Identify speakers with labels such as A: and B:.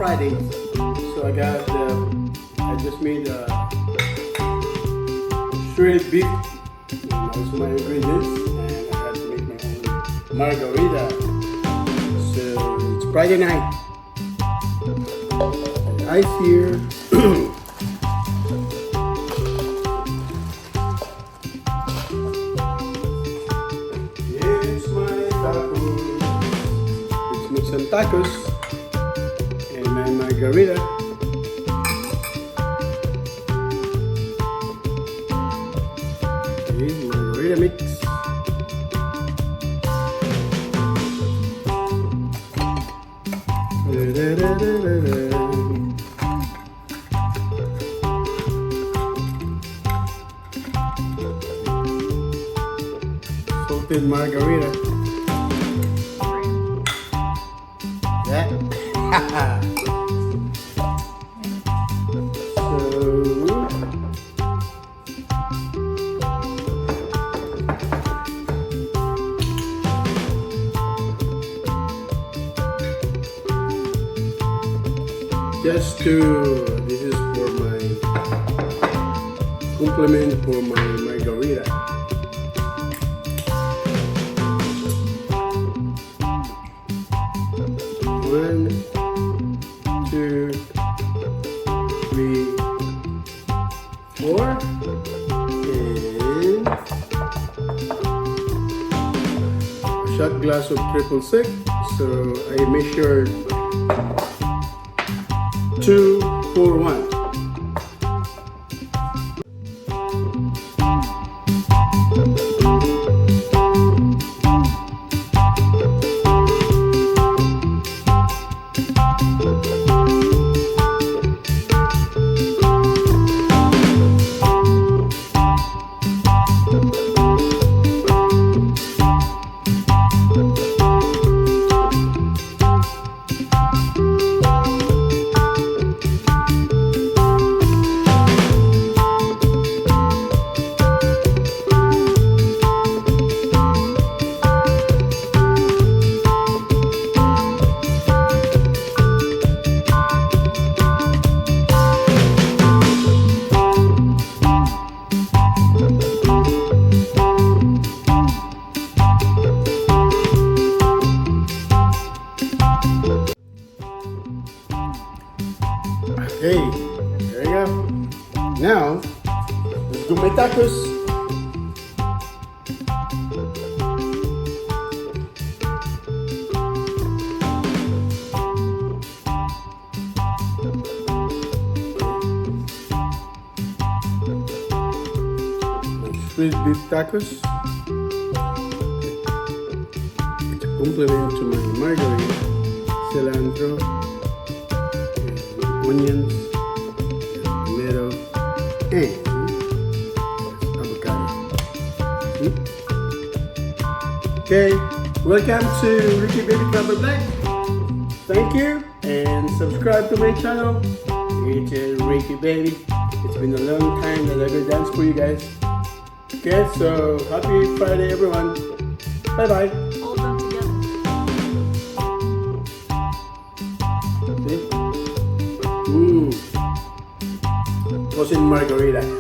A: Friday, so I just made shredded beef. Those are my ingredients, and I had to make my own margarita. So it's Friday night. Ice here. It's my tacos. Let's make some tacos and my margarita. Okay, margarita mix. Salted margarita. Yeah. This is for my complement for my margarita. One, two, three, four, and a shot glass of triple sec. So I measured 2, 4, 1. Okay, there you go. Now, let's do my tacos. Sweet beef tacos. It's a complement to my margarita, cilantro, onions, tomato, and avocado. Okay, welcome to Ricky Baby Travel Black. Thank you, and subscribe to my channel. It's Ricky Baby. It's been a long time that I've been dancing for you guys. Okay, so happy Friday, everyone. Bye bye.
B: Hold them together.
A: See? Cousin Margarita.